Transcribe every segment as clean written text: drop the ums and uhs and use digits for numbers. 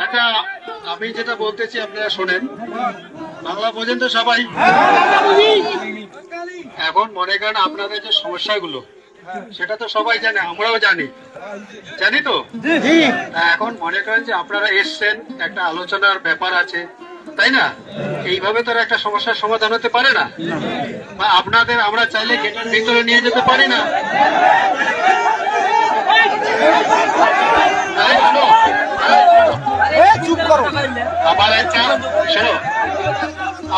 আচ্ছা, আমি যেটা বলতেছি আপনারা শোনেন, বাংলা বোঝেন তো সবাই? এখন মনে করেন আপনাদের যে সমস্যাগুলো সেটা তো সবাই জানে, আমরাও জানি, জানি তো। এখন মনে করেন যে আপনারা এসছেন, একটা আলোচনার ব্যাপার আছে, তাই না? এইভাবে তো একটা সমস্যার সমাধান হতে পারে না, বা আপনাদের আমরা চাইলে গেটের ভিতরে নিয়ে যেতে পারি না। আমার একটা শোনো,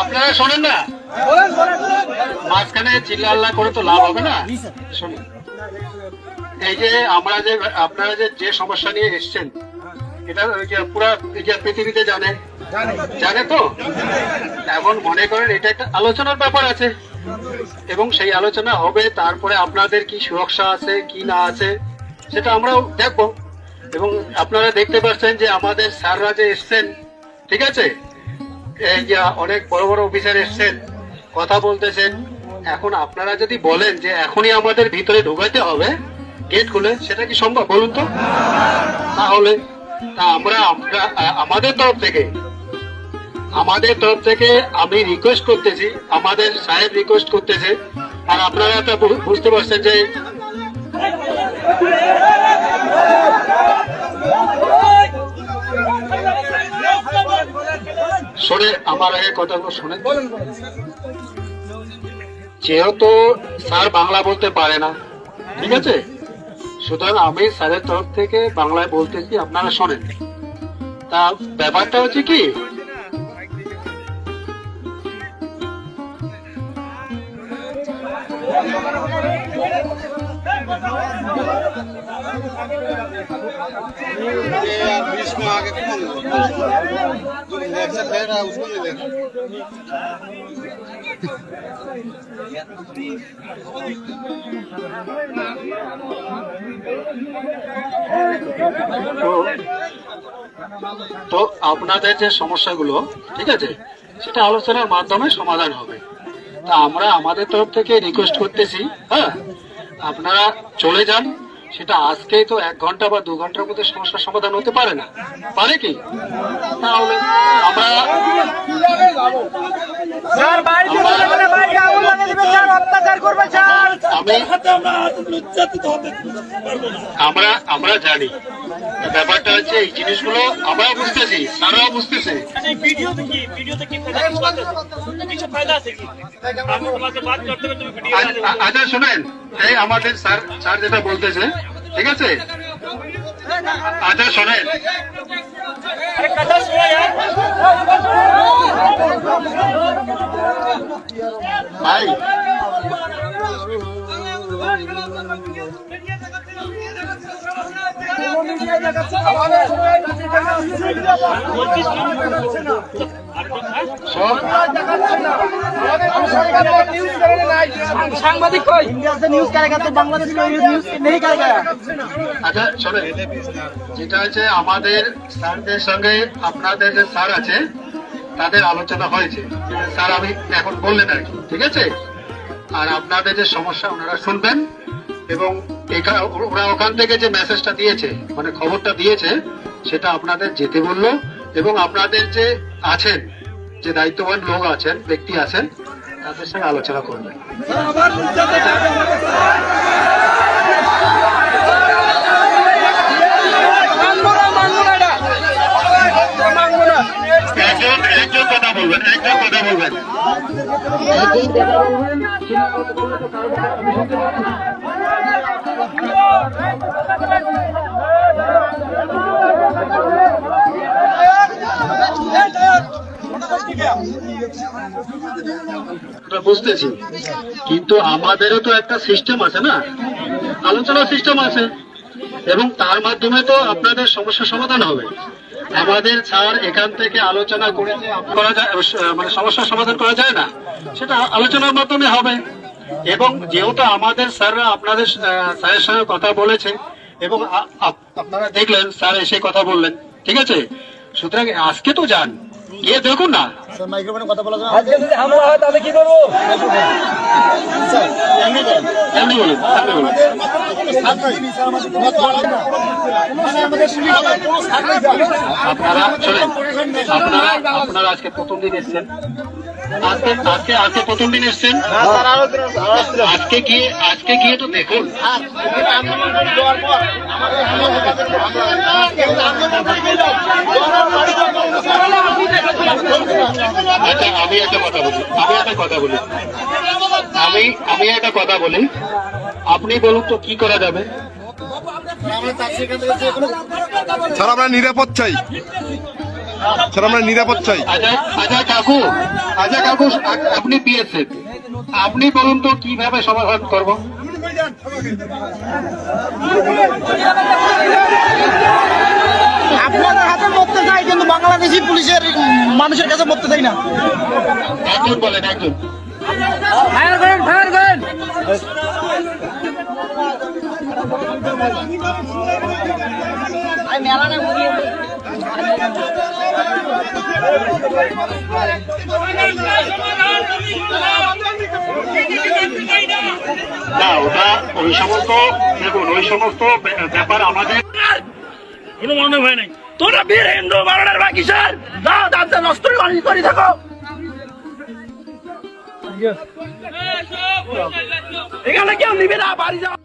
আপনারা শোনেন না, মাঝখানে চিল্লা আল্লাহ করে তো লাভ হবে না। শোনেন, এই যে আমরা যে আপনারা যে সমস্যা নিয়ে এসছেন, এটা পুরা পৃথিবীতে জানে তো। এখন মনে করেন এটা একটা আলোচনার ব্যাপার আছে, এবং সেই আলোচনা হবে, তারপরে আপনাদের কি সুরক্ষা আছে কি না আছে সেটা আমরাও দেখবো। এবং আপনারা দেখতে পাচ্ছেন যে আমাদের স্যাররা যে এসছেন, ঠিক আছে, এই যে অনেক বড় বড় অফিসার এসছেন, কথা বলতেছেন। এখন আপনারা যদি বলেন যে এখনই আমাদের ভিতরে ঢোকাতে হবে গেট খুলে, সেটা কি সম্ভব বলুন তো? তাহলে আমরা আমাদের তরফ থেকে আমি রিকোয়েস্ট করতেছি, আমাদের সাহেব রিকোয়েস্ট করতেছে, আর আপনারা তো বুঝতে পারছেন যে শোনে, আমার আগে কথাগুলো শোনেন। যেহেতু স্যার বাংলা বলতে পারে না, ঠিক আছে, সুতরাং আমি স্যারের তরফ থেকে বাংলায় বলতেছি, আপনারা শোনেন। তা ব্যাপারটা হচ্ছে কি, তো আপনাদের যে সমস্যাগুলো, ঠিক আছে, সেটা আলোচনার মাধ্যমে সমাধান হবে। তা আমরা আমাদের তরফ থেকে রিকোয়েস্ট করতেছি, হ্যাঁ, আপনারা চলে যান। সেটা আজকেই তো 1 ঘন্টা বা 2 ঘন্টার মধ্যে সমস্যার সমাধান হতে পারে না, পারে কি? তাহলে আমরা আমরা জানি ব্যাপারটা হচ্ছে, এই জিনিসগুলো আমরাও বুঝতেছি, তারাও বুঝতেছে। আচ্ছা শোনেন, এই আমাদের স্যার যেটা বলতেছে, ঠিক আছে, আচ্ছা শোনেন, ভাই সাংবাদিক কই इंडिया से न्यूज करेगा तो बांग्लादेश में न्यूज नहीं करेगा। আচ্ছা শোনেন, যেটা হচ্ছে আমাদের স্যারদের সঙ্গে আপনাদের যে স্যার আছে তাদের আলোচনা হয়েছে, স্যার আমি এখন বললেন আর কি, ঠিক আছে। আর আপনাদের যে সমস্যা ওনারা শুনবেন, এবং ওরা ওখান থেকে যে মেসেজটা দিয়েছে, মানে খবরটা দিয়েছে, সেটা আপনাদের যেতে বললো, এবং আপনাদের যে আছেন, যে দায়িত্ববান লোক আছেন, ব্যক্তি আছেন, তাদের সঙ্গে আলোচনা করবেন। একজন কথা বলবেন। বুঝতেছি, কিন্তু আমাদেরও তো একটা সিস্টেম আছে না, আলোচনার সিস্টেম আছে, এবং তার মাধ্যমে তো আপনাদের সমস্যার সমাধান হবে। আমাদের স্যার এখান থেকে আলোচনা করে করা যায়, মানে সমস্যার সমাধান করা যায় না, সেটা আলোচনার মাধ্যমে হবে। এবং যেহেতু আমাদের স্যাররা আপনাদের স্যারের সঙ্গে কথা বলেছে, এবং আপনারা দেখলেন স্যার এসে কথা বললেন, ঠিক আছে, সুতরাং আজকে তো যান, গিয়ে দেখুন না মাইক্রোফোনে কথা বলা যাবে আজকে যদি হামলা হয় তাহলে কি করবো? স্যার এমনি বলেন এমনি বলুন, এমনি বলুন। আপনারা শোনেন, আপনারা আজকে প্রথম দিন এসছেন, আজকে প্রথম দিন এসছেন। আজকে গিয়ে তো দেখুন। আচ্ছা, আমি একটা কথা বলি, আপনি বলুন তো কি করা যাবে? স্যার আমরা নিরাপদ চাই, স্যার আমরা নিরাপদ চাই। আচ্ছা কাকু, আপনি পিএসএফ, আপনি বলুন তো কিভাবে সমাধান করব? আপনাদের হাতে মরতে চাই, কিন্তু বাংলাদেশি পুলিশের মানুষের কাছে মরতে চাই না। একজন বলেন, একজন। ফায়ার করেন, ফায়ার করেন। না, ওটা ওই সমস্ত, দেখুন ওই সমস্ত ব্যাপার আমাদের কোনো মনে হয় নাই। তোরা বীর হিন্দু বাংলার বাকি স্যার দাও দাঁতে নষ্ট করে থাকো। এখানে কেউ নিবে না, বাড়ি যাও।